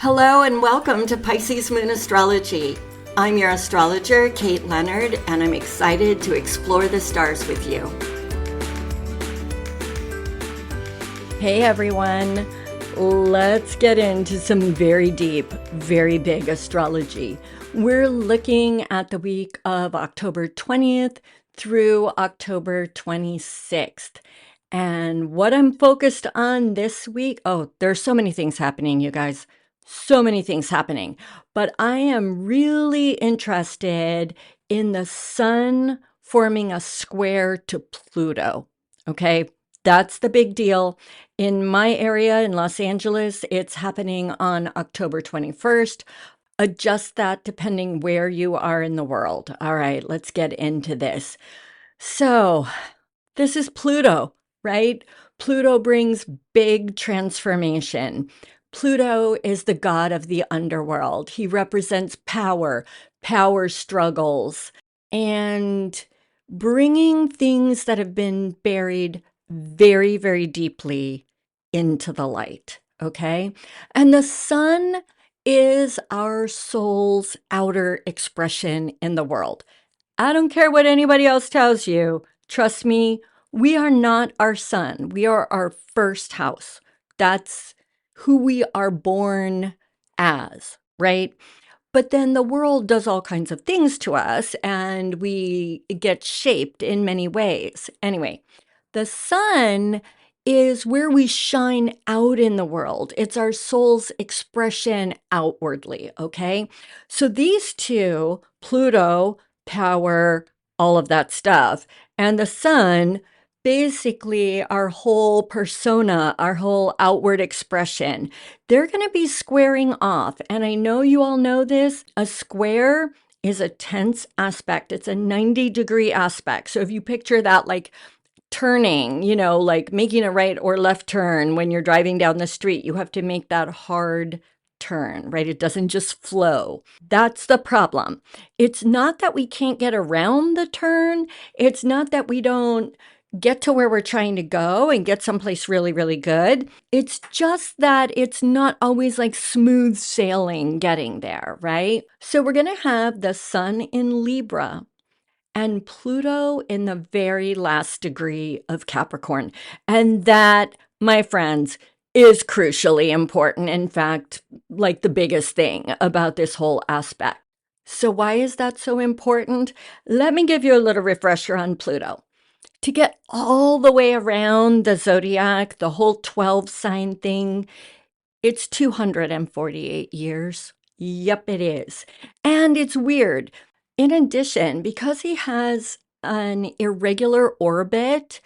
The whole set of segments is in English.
Hello and welcome to Pisces Moon Astrology. I'm your astrologer, Kait Leonard, and I'm excited to explore the stars with you. Hey everyone, let's get into some very deep, very big astrology. We're looking at the week of October 20th through October 26th. And what I'm focused on this week, there's so many things happening, you guys. So many things happening. But I am really interested in the sun forming a square to Pluto. Okay, that's the big deal. In my area in Los Angeles, it's happening on October 21st. Adjust that depending where you are in the world. All right, let's get into this. So, this is Pluto, right? Pluto brings big transformation. Pluto is the god of the underworld. He represents power, power struggles, and bringing things that have been buried very, very deeply into the light, okay? And the sun is our soul's outer expression in the world. I don't care what anybody else tells you. Trust me, we are not our sun. We are our first house. That's who we are born as, right? But then the world does all kinds of things to us and we get shaped in many ways. Anyway, the sun is where we shine out in the world. It's our soul's expression outwardly, okay? So these two, Pluto, power, all of that stuff, and the sun, basically our whole persona, our whole outward expression, they're going to be squaring off. And I know you all know this. A square is a tense aspect. It's a 90-degree aspect. So if you picture that like turning, like making a right or left turn when you're driving down the street, you have to make that hard turn, right? It doesn't just flow. That's the problem. It's not that we can't get around the turn. It's not that we don't get to where we're trying to go and get someplace really, really good. It's just that it's not always like smooth sailing getting there, right? So we're going to have the sun in Libra and Pluto in the very last degree of Capricorn. And that, my friends, is crucially important. In fact, like the biggest thing about this whole aspect. So why is that so important? Let me give you a little refresher on Pluto. To get all the way around the zodiac, the whole 12 sign thing, it's 248 years. Yep, it is. And it's weird. In addition, because he has an irregular orbit,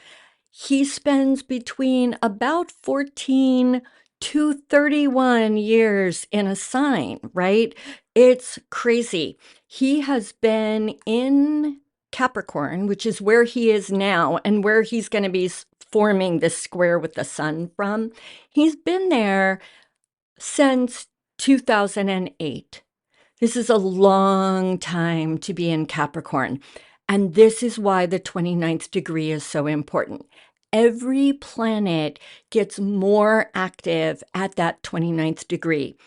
he spends between about 14 to 31 years in a sign, right? It's crazy. He has been in Capricorn, which is where he is now and where he's going to be forming this square with the sun from. He's been there since 2008. This is a long time to be in Capricorn. And this is why the 29th degree is so important. Every planet gets more active at that 29th degree.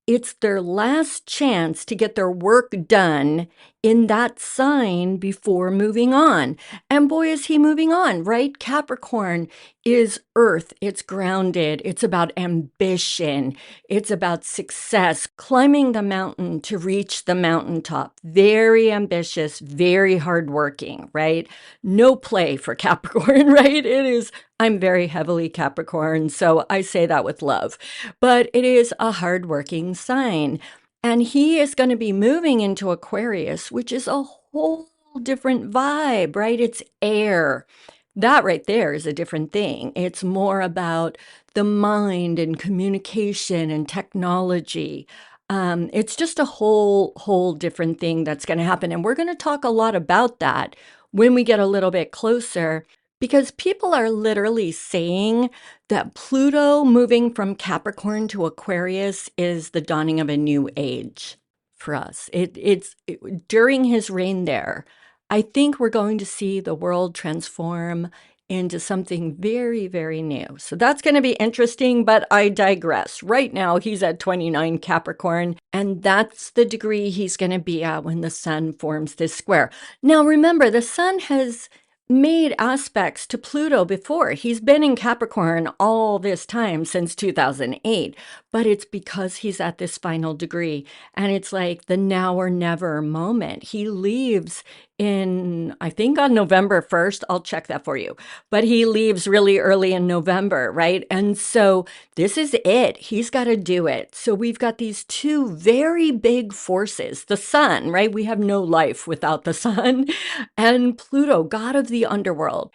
It's their last chance to get their work done in that sign before moving on. And boy, is he moving on, right? Capricorn is earth. It's grounded. It's about ambition. It's about success, climbing the mountain to reach the mountaintop. Very ambitious, very hardworking, right? No play for Capricorn, right? It is, I'm very heavily Capricorn, so I say that with love. But it is a hardworking sign. And he is going to be moving into Aquarius, which is a whole different vibe, right? It's air. That right there is a different thing. It's more about the mind and communication and technology. It's just a whole different thing that's going to happen. And we're going to talk a lot about that when we get a little bit closer, because people are literally saying that Pluto moving from Capricorn to Aquarius is the dawning of a new age for us. During his reign there, I think we're going to see the world transform into something very, very new. So that's going to be interesting, but I digress. Right now, he's at 29 Capricorn, and that's the degree he's going to be at when the sun forms this square. Now, remember, the sun has made aspects to Pluto before. He's been in Capricorn all this time since 2008, but it's because he's at this final degree. And it's like the now or never moment. He leaves in, I think on November 1st. I'll check that for you. But he leaves really early in November, right? And so this is it. He's got to do it. So we've got these two very big forces. The sun, right? We have no life without the sun. And Pluto, god of the underworld.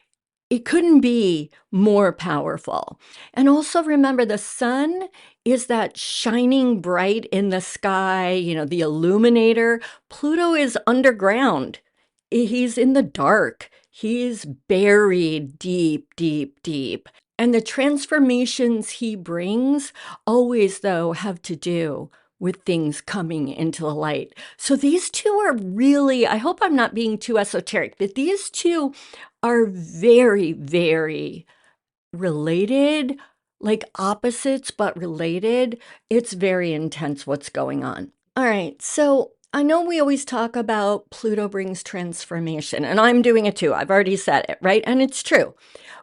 It couldn't be more powerful. And also remember, the sun is that shining bright in the sky, the illuminator. Pluto is underground. He's in the dark. He's buried deep, deep, deep. And the transformations he brings always, though, have to do with things coming into the light. So these two are really, I hope I'm not being too esoteric, but these two are very, very related, like opposites, but related. It's very intense what's going on. All right, so I know we always talk about Pluto brings transformation, and I'm doing it too. I've already said it, right? And it's true.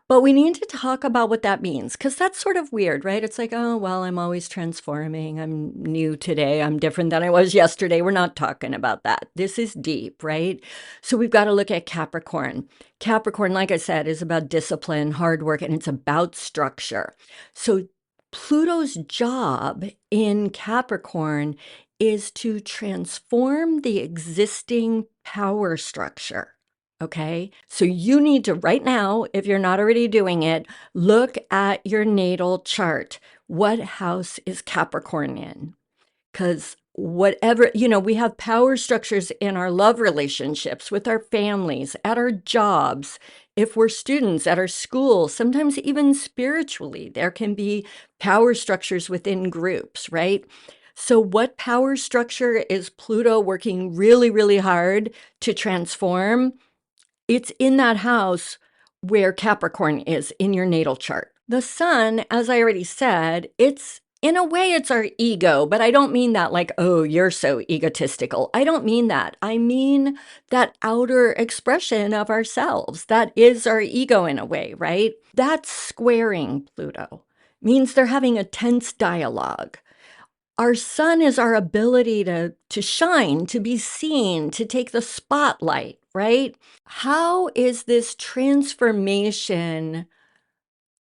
But we need to talk about what that means, because that's sort of weird, right? It's like, oh, well, I'm always transforming. I'm new today. I'm different than I was yesterday. We're not talking about that. This is deep, right? So we've got to look at Capricorn. Capricorn, like I said, is about discipline, hard work, and it's about structure. So Pluto's job in Capricorn is to transform the existing power structure. Okay, so you need to, right now, if you're not already doing it, look at your natal chart. What house is Capricorn in? Because whatever, we have power structures in our love relationships, with our families, at our jobs, if we're students, at our school, sometimes even spiritually, there can be power structures within groups, right? So what power structure is Pluto working really, really hard to transform? It's in that house where Capricorn is in your natal chart. The sun, as I already said, it's in a way it's our ego, but I don't mean that like, oh, you're so egotistical. I don't mean that. I mean that outer expression of ourselves. That is our ego in a way, right? That's squaring Pluto. Means they're having a tense dialogue. Our sun is our ability to shine, to be seen, to take the spotlight, right? How is this transformation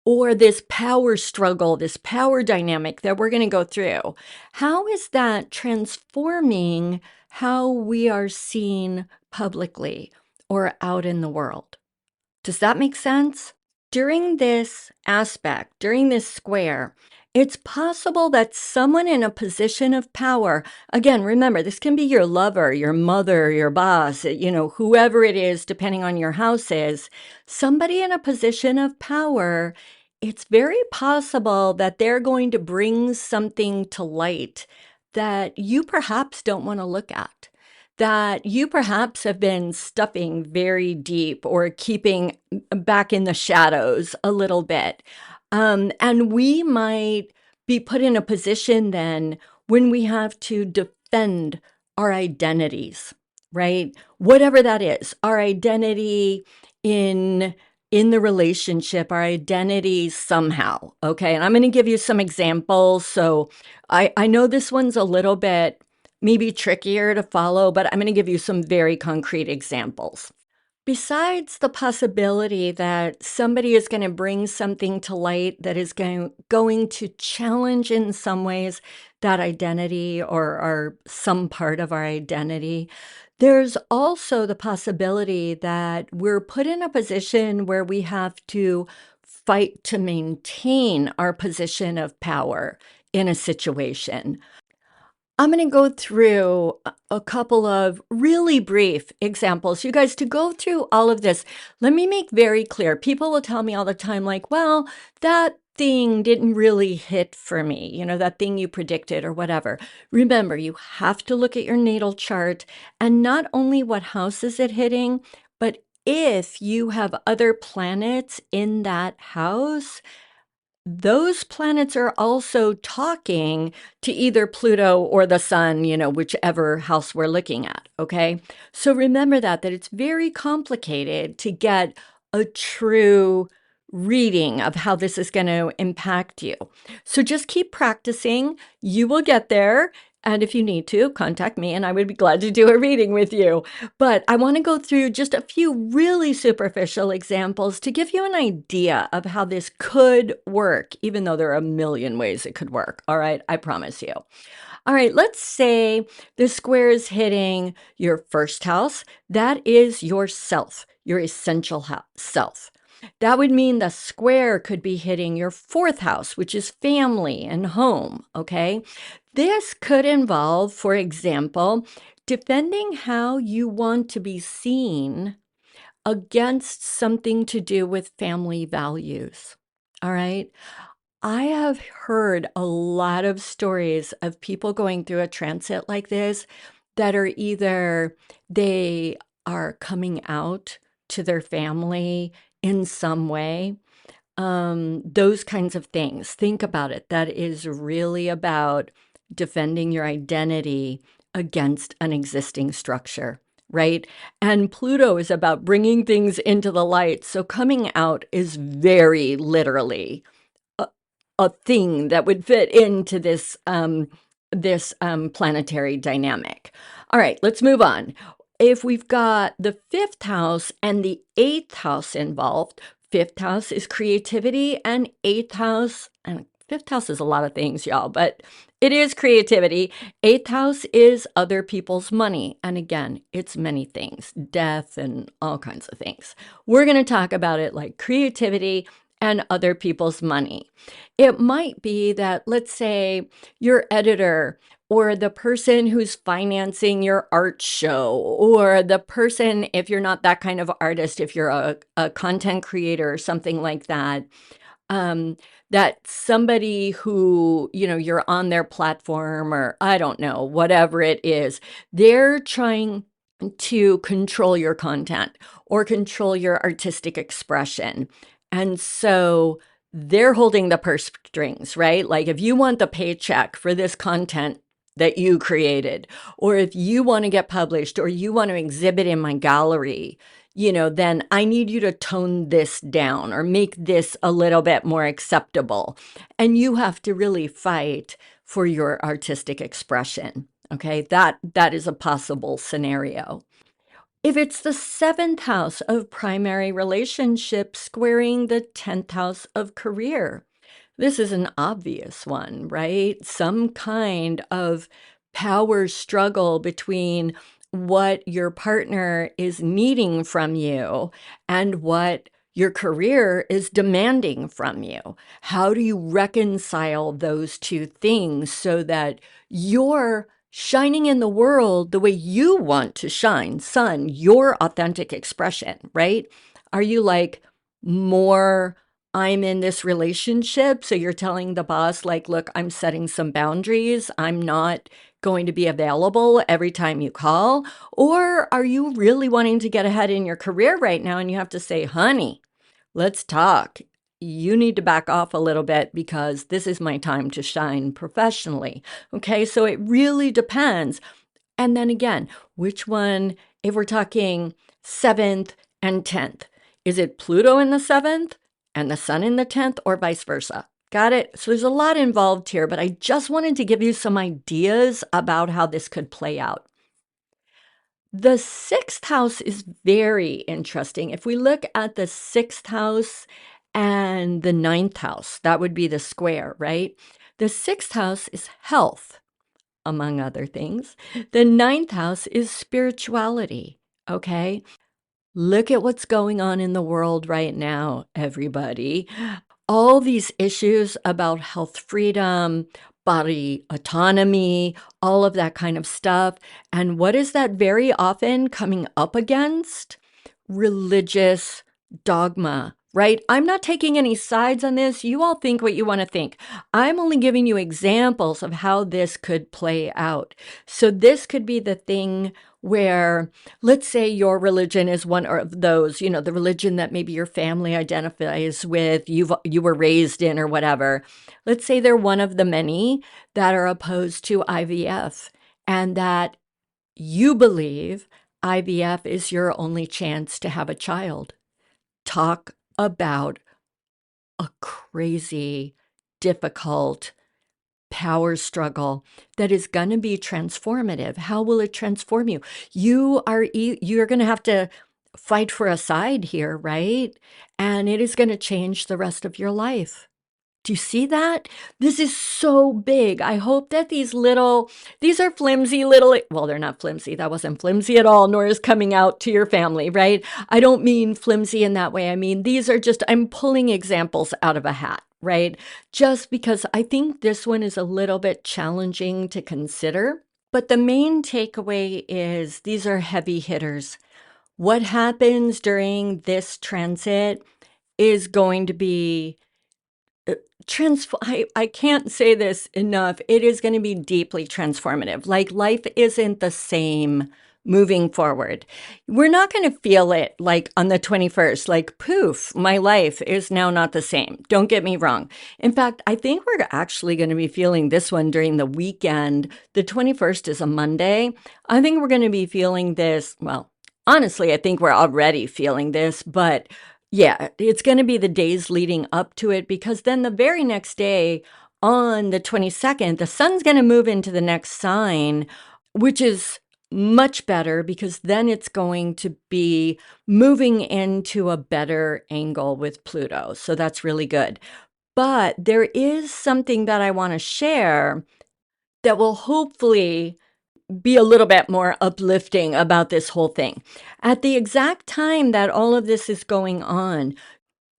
or this power struggle, this power dynamic that we're going to go through, how is that transforming how we are seen publicly or out in the world? Does that make sense? During this aspect, during this square, it's possible that someone in a position of power, again, remember, this can be your lover, your mother, your boss, whoever it is, depending on your house is, somebody in a position of power, it's very possible that they're going to bring something to light that you perhaps don't want to look at, that you perhaps have been stuffing very deep or keeping back in the shadows a little bit. And we might be put in a position then when we have to defend our identities, right? Whatever that is, our identity in the relationship, our identity somehow, okay? And I'm going to give you some examples. So I know this one's a little bit maybe trickier to follow, but I'm going to give you some very concrete examples. Besides the possibility that somebody is going to bring something to light that is going to challenge in some ways that identity or some part of our identity, there's also the possibility that we're put in a position where we have to fight to maintain our position of power in a situation. I'm going to go through a couple of really brief examples. You guys, to go through all of this, let me make very clear. People will tell me all the time, like, well, that thing didn't really hit for me, that thing you predicted or whatever. Remember, you have to look at your natal chart and not only what house is it hitting, but if you have other planets in that house, those planets are also talking to either Pluto or the Sun, whichever house we're looking at, okay? So remember that it's very complicated to get a true reading of how this is going to impact you. So just keep practicing. You will get there. And if you need to, contact me and I would be glad to do a reading with you. But I want to go through just a few really superficial examples to give you an idea of how this could work, even though there are a million ways it could work. All right, I promise you. All right, let's say the square is hitting your first house. That is yourself, your essential self. That would mean the square could be hitting your fourth house, which is family and home, okay? This could involve, for example, defending how you want to be seen against something to do with family values. All right. I have heard a lot of stories of people going through a transit like this that are either they are coming out to their family in some way, those kinds of things. Think about it. That is really about defending your identity against an existing structure, right? And Pluto is about bringing things into the light. So coming out is very literally a thing that would fit into this planetary dynamic. All right, let's move on. If we've got the fifth house and the eighth house involved, fifth house is creativity, and eighth house, and fifth house is a lot of things, y'all, but it is creativity. Eighth house is other people's money. And again, it's many things, death and all kinds of things. We're going to talk about it like creativity and other people's money. It might be that, let's say, your editor or the person who's financing your art show, or the person, if you're not that kind of artist, if you're a content creator or something like that, that somebody who, you're on their platform, or I don't know, whatever it is, they're trying to control your content or control your artistic expression. And so they're holding the purse strings, right? Like if you want the paycheck for this content that you created, or if you want to get published, or you want to exhibit in my gallery, then I need you to tone this down or make this a little bit more acceptable. And you have to really fight for your artistic expression. Okay, that is a possible scenario. If it's the seventh house of primary relationships squaring the 10th house of career, this is an obvious one, right? Some kind of power struggle between what your partner is needing from you and what your career is demanding from you. How do you reconcile those two things so that you're shining in the world the way you want to shine, sun, your authentic expression, right? Are you like more, I'm in this relationship, so you're telling the boss, like, look, I'm setting some boundaries. I'm not going to be available every time you call? Or are you really wanting to get ahead in your career right now and you have to say, honey, let's talk. You need to back off a little bit because this is my time to shine professionally. Okay, so it really depends. And then again, which one, if we're talking 7th and 10th, is it Pluto in the 7th and the Sun in the 10th, or vice versa? Got it? So there's a lot involved here, but I just wanted to give you some ideas about how this could play out. The sixth house is very interesting. If we look at the sixth house and the ninth house, that would be the square, right? The sixth house is health, among other things. The ninth house is spirituality, okay? Look at what's going on in the world right now, everybody. All these issues about health freedom, body autonomy, all of that kind of stuff. And what is that very often coming up against? Religious dogma, right? I'm not taking any sides on this. You all think what you want to think. I'm only giving you examples of how this could play out. So this could be the thing where, let's say your religion is one of those, the religion that maybe your family identifies with, you were raised in or whatever. Let's say they're one of the many that are opposed to IVF and that you believe IVF is your only chance to have a child. Talk about a crazy, difficult power struggle that is going to be transformative. How will it transform you? You're going to have to fight for a side here, right? And it is going to change the rest of your life. Do you see that? This is so big. I hope that these are flimsy little, well, they're not flimsy. That wasn't flimsy at all, nor is coming out to your family, right? I don't mean flimsy in that way. I mean, I'm pulling examples out of a hat, right? Just because I think this one is a little bit challenging to consider. But the main takeaway is these are heavy hitters. What happens during this transit is going to be I can't say this enough. It is going to be deeply transformative. Like life isn't the same moving forward. We're not going to feel it like on the 21st, like poof, my life is now not the same. Don't get me wrong. In fact, I think we're actually going to be feeling this one during the weekend. The 21st is a Monday. I think we're going to be feeling this. Well, honestly, I think we're already feeling this, but yeah, it's going to be the days leading up to it because then the very next day on the 22nd, the sun's going to move into the next sign, which is much better because then it's going to be moving into a better angle with Pluto. So that's really good. But there is something that I want to share that will hopefully be a little bit more uplifting about this whole thing. At the exact time that all of this is going on,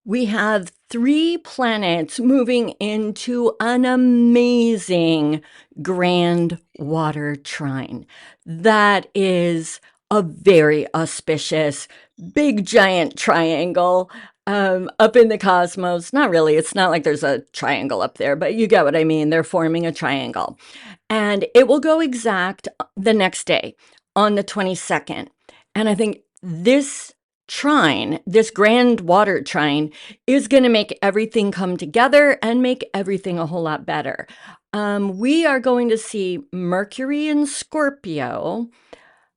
we have 3 planets moving into an amazing Grand Water Trine. That is a very auspicious, big, giant triangle up in the cosmos. Not really. It's not like there's a triangle up there, but you get what I mean. They're forming a triangle. And it will go exact the next day on the 22nd. And I think this Grand Water Trine, is going to make everything come together and make everything a whole lot better. We are going to see Mercury in Scorpio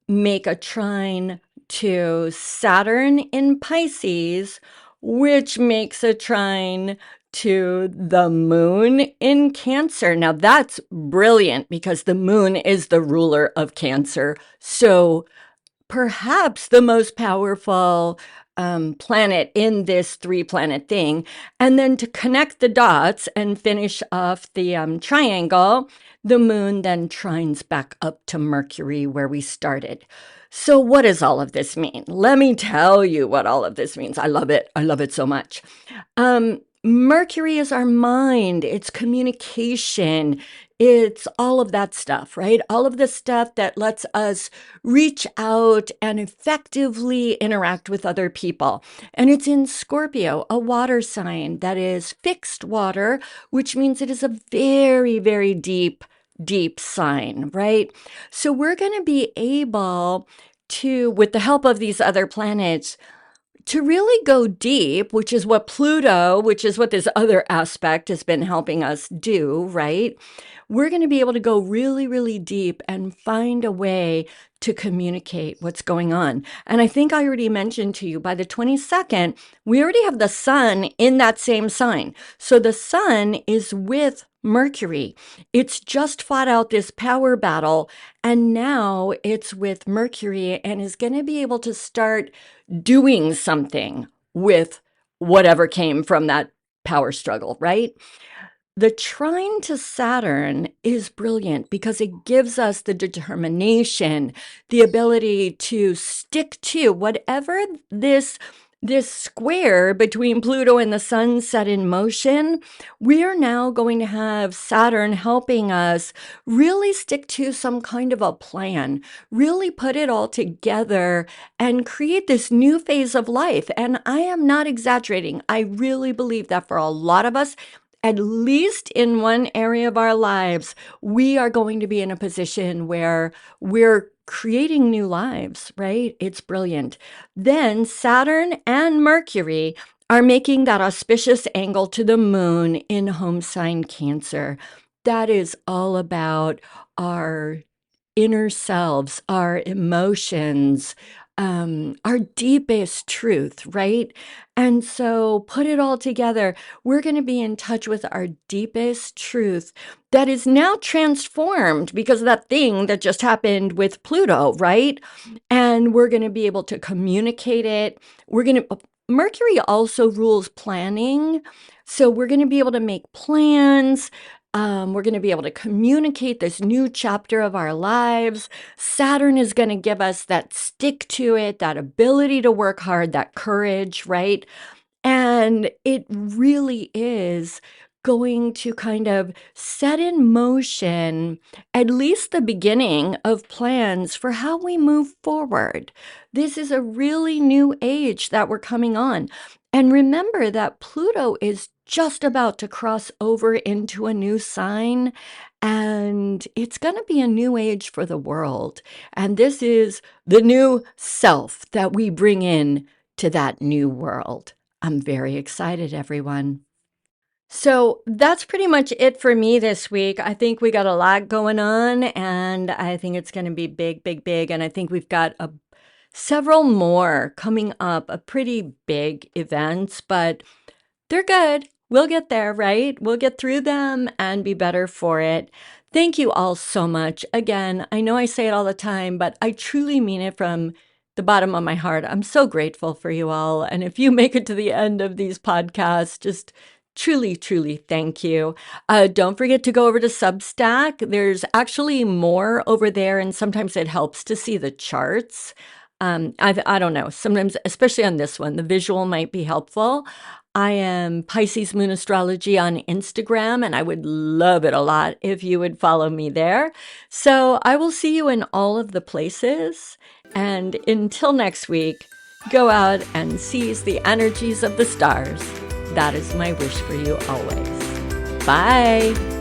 make a trine to Saturn in Pisces, which makes a trine to the moon in Cancer. Now that's brilliant because the moon is the ruler of Cancer. So perhaps the most powerful planet in this 3-planet thing. And then to connect the dots and finish off the triangle, the moon then trines back up to Mercury where we started. So what does all of this mean? Let me tell you what all of this means. I love it. I love it so much. Mercury is our mind, it's communication, it's all of that stuff, right? All of the stuff that lets us reach out and effectively interact with other people. And it's in Scorpio, a water sign that is fixed water, which means it is a very, very deep sign, right? So we're going to be able to, with the help of these other planets, to really go deep, which is what this other aspect has been helping us do, right? We're going to be able to go really, really deep and find a way to communicate what's going on. And I think I already mentioned to you by the 22nd, we already have the sun in that same sign. So the sun is with Mercury. It's just fought out this power battle, and now it's with Mercury and is going to be able to start doing something with whatever came from that power struggle, right? The trine to Saturn is brilliant because it gives us the determination, the ability to stick to whatever this this square between Pluto and the Sun set in motion, we are now going to have Saturn helping us really stick to some kind of a plan, really put it all together and create this new phase of life. And I am not exaggerating. I really believe that for a lot of us, at least in one area of our lives, we are going to be in a position where we're creating new lives, right? It's brilliant. Then Saturn and Mercury are making that auspicious angle to the moon in home sign Cancer. That is all about our inner selves, our emotions, our deepest truth, right? And so put it all together. We're going to be in touch with our deepest truth that is now transformed because of that thing that just happened with Pluto, right? And we're going to be able to communicate it. Mercury also rules planning. So we're going to be able to make plans. We're going to be able to communicate this new chapter of our lives. Saturn is going to give us that stick to it, that ability to work hard, that courage, right? And it really is going to kind of set in motion at least the beginning of plans for how we move forward. This is a really new age that we're coming on. And remember that Pluto is just about to cross over into a new sign, and it's going to be a new age for the world. And this is the new self that we bring in to that new world. I'm very excited, everyone. So that's pretty much it for me this week. I think we got a lot going on, and I think it's going to be big, big, big. And I think we've got several more coming up, a pretty big events, but they're good. We'll get there, right? We'll get through them and be better for it. Thank you all so much. Again, I know I say it all the time, but I truly mean it from the bottom of my heart. I'm so grateful for you all. And if you make it to the end of these podcasts, just truly, truly thank you. Don't forget to go over to Substack. There's actually more over there, and sometimes it helps to see the charts. I don't know. Sometimes, especially on this one, the visual might be helpful. I am Pisces Moon Astrology on Instagram, and I would love it a lot if you would follow me there. So I will see you in all of the places. And until next week, go out and seize the energies of the stars. That is my wish for you always. Bye.